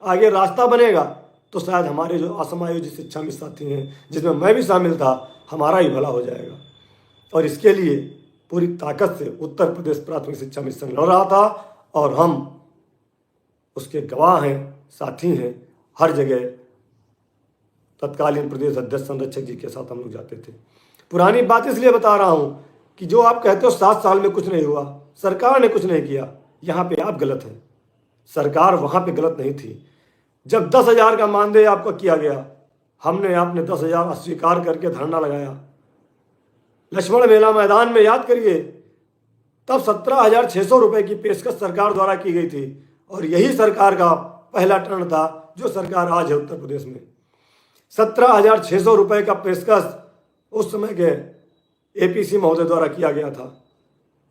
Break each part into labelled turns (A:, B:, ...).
A: आगे रास्ता बनेगा तो शायद हमारे जो असमायोजित शिक्षा मित्र साथी हैं, जिसमें मैं भी शामिल था, हमारा ही भला हो जाएगा। और इसके लिए पूरी ताकत से उत्तर प्रदेश प्राथमिक शिक्षा मिशन लड़ रहा था और हम उसके गवाह हैं, साथी हैं। हर जगह तत्कालीन प्रदेश अध्यक्ष संरक्षक जी के साथ हम लोग जाते थे। पुरानी बात इसलिए बता रहा हूं कि जो आप कहते हो 7 साल में कुछ नहीं हुआ, सरकार ने कुछ नहीं किया, यहाँ पे आप गलत हैं। सरकार वहाँ पे गलत नहीं थी। जब 10,000 का मानदेय आपको किया गया, हमने आपने 10,000 अस्वीकार करके धरना लगाया। लक्ष्मण मेला मैदान में याद करिए, तब 17,600 रुपये की पेशकश सरकार द्वारा की गई थी और यही सरकार का पहला टर्न था जो सरकार आज है उत्तर प्रदेश में। 17,600 रुपये का पेशकश उस समय के एपीसी महोदय द्वारा किया गया था।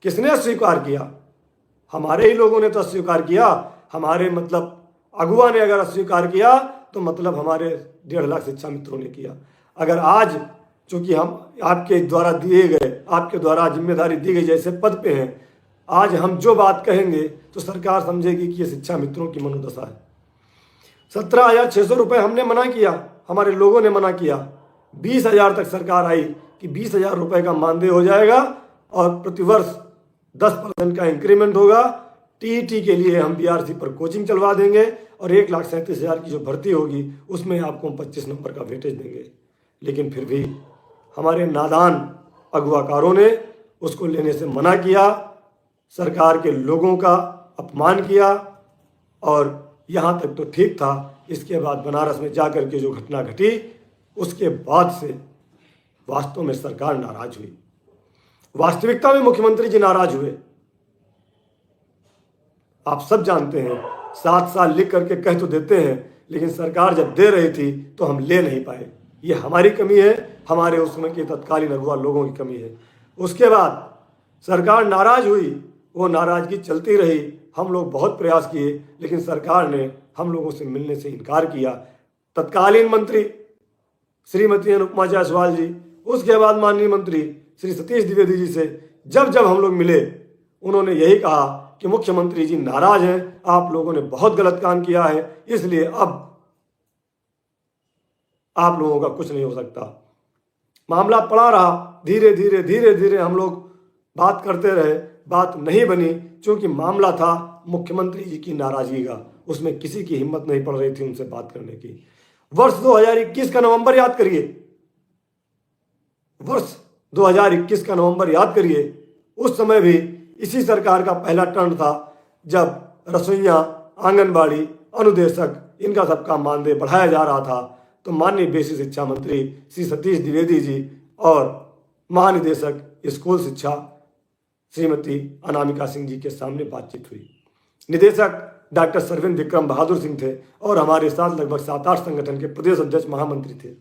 A: किसने अस्वीकार किया? हमारे ही लोगों ने तो अस्वीकार किया। हमारे मतलब अगुआ ने अगर अस्वीकार किया तो मतलब हमारे 1.5 लाख शिक्षा मित्रों ने किया। अगर आज चूंकि हम आपके द्वारा दिए गए, आपके द्वारा जिम्मेदारी दी गई जैसे पद पे हैं, आज हम जो बात कहेंगे तो सरकार समझेगी कि ये शिक्षा मित्रों की मनोदशा है। 17,600 रुपये हमने मना किया, हमारे लोगों ने मना किया। 20,000 तक सरकार आई कि 20,000 रुपये का मानदेय हो जाएगा और प्रतिवर्ष 10% का इंक्रीमेंट होगा। टीईटी के लिए हम बीआरसी पर कोचिंग चलवा देंगे और 1,37,000 की जो भर्ती होगी उसमें आपको 25 नंबर का वेटेज देंगे। लेकिन फिर भी हमारे नादान अगुवाकारों ने उसको लेने से मना किया, सरकार के लोगों का अपमान किया और यहाँ तक तो ठीक था। इसके बाद बनारस में जाकर के जो घटना घटी, उसके बाद से वास्तव में सरकार नाराज हुई। वास्तविकता में मुख्यमंत्री जी नाराज हुए। आप सब जानते हैं, 7 साल लिख करके कह तो देते हैं, लेकिन सरकार जब दे रही थी तो हम ले नहीं पाए। ये हमारी कमी है, हमारे उस समय के तत्कालीन अगुवा लोगों की कमी है। उसके बाद सरकार नाराज हुई, वो नाराजगी चलती रही। हम लोग बहुत प्रयास किए, लेकिन सरकार ने हम लोगों से मिलने से इनकार किया। तत्कालीन मंत्री श्रीमती अनुपमा जायसवाल जी, उसके बाद माननीय मंत्री श्री सतीश द्विवेदी जी से जब हम लोग मिले, उन्होंने यही कहा कि मुख्यमंत्री जी नाराज हैं, आप लोगों ने बहुत गलत काम किया है, इसलिए अब आप लोगों का कुछ नहीं हो सकता। मामला पड़ा रहा, धीरे धीरे हम लोग बात करते रहे, बात नहीं बनी क्योंकि मामला था मुख्यमंत्री जी की नाराजगी का। उसमें किसी की हिम्मत नहीं पड़ रही थी उनसे बात करने की। वर्ष 2021 का नवंबर याद करिए, वर्ष 2021 का नवंबर याद करिए। उस समय भी इसी सरकार का पहला टर्न था जब रसोइया, आंगनबाड़ी, अनुदेशक, इनका सबका मानदेय बढ़ाया जा रहा था। तो माननीय बेसिक शिक्षा मंत्री श्री सतीश द्विवेदी जी और महानिदेशक स्कूल शिक्षा श्रीमती अनामिका सिंह जी के सामने बातचीत हुई। निदेशक डॉक्टर सरविंद विक्रम बहादुर सिंह थे और हमारे साथ लगभग 7-8 संगठन के प्रदेश अध्यक्ष महामंत्री थे,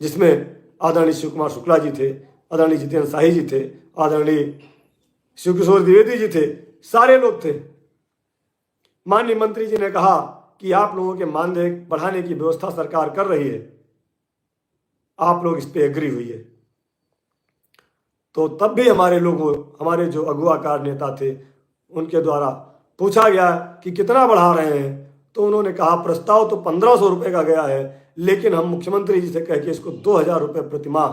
A: जिसमें आदरणीय शिव कुमार शुक्ला जी थे, आदरणीय जितेंद्र शाही जी थे, आदरणीय शिव किशोर द्विवेदी जी थे, सारे लोग थे। माननीय मंत्री जी ने कहा कि आप लोगों के मानदेय बढ़ाने की व्यवस्था सरकार कर रही है, आप लोग इस पे एग्री हुई है। तो तब भी हमारे लोगों, हमारे जो अगुवाकार नेता थे, उनके द्वारा पूछा गया कि कितना बढ़ा रहे हैं, तो उन्होंने कहा प्रस्ताव तो 1,500 रुपये का गया है, लेकिन हम मुख्यमंत्री जी से कह के इसको 2,000 रुपये प्रतिमाह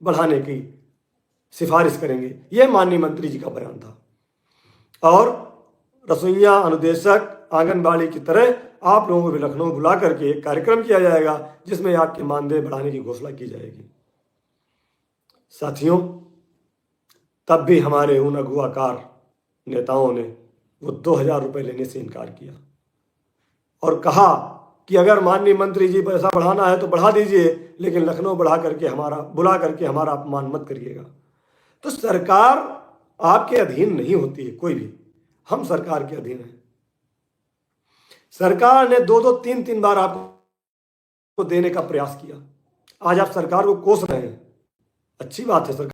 A: बढ़ाने की सिफारिश करेंगे। यह माननीय मंत्री जी का बयान था। और रसोइया, अनुदेशक, आंगनबाड़ी की तरह आप लोगों को भी लखनऊ बुला करके एक कार्यक्रम किया जाएगा जिसमें आपके मानदेय बढ़ाने की घोषणा की जाएगी। साथियों, तब भी हमारे उन अगुवाकार नेताओं ने वो 2,000 रुपये लेने से इनकार किया और कहा कि अगर माननीय मंत्री जी पैसा बढ़ाना है तो बढ़ा दीजिए, लेकिन लखनऊ बुला करके हमारा अपमान मत करिएगा। तो सरकार आपके अधीन नहीं होती है कोई भी, हम सरकार के अधीन हैं। सरकार ने 2-2, 3-3 बार आपको देने का प्रयास किया। आज आप सरकार को कोस रहे हैं, अच्छी बात है। सरकार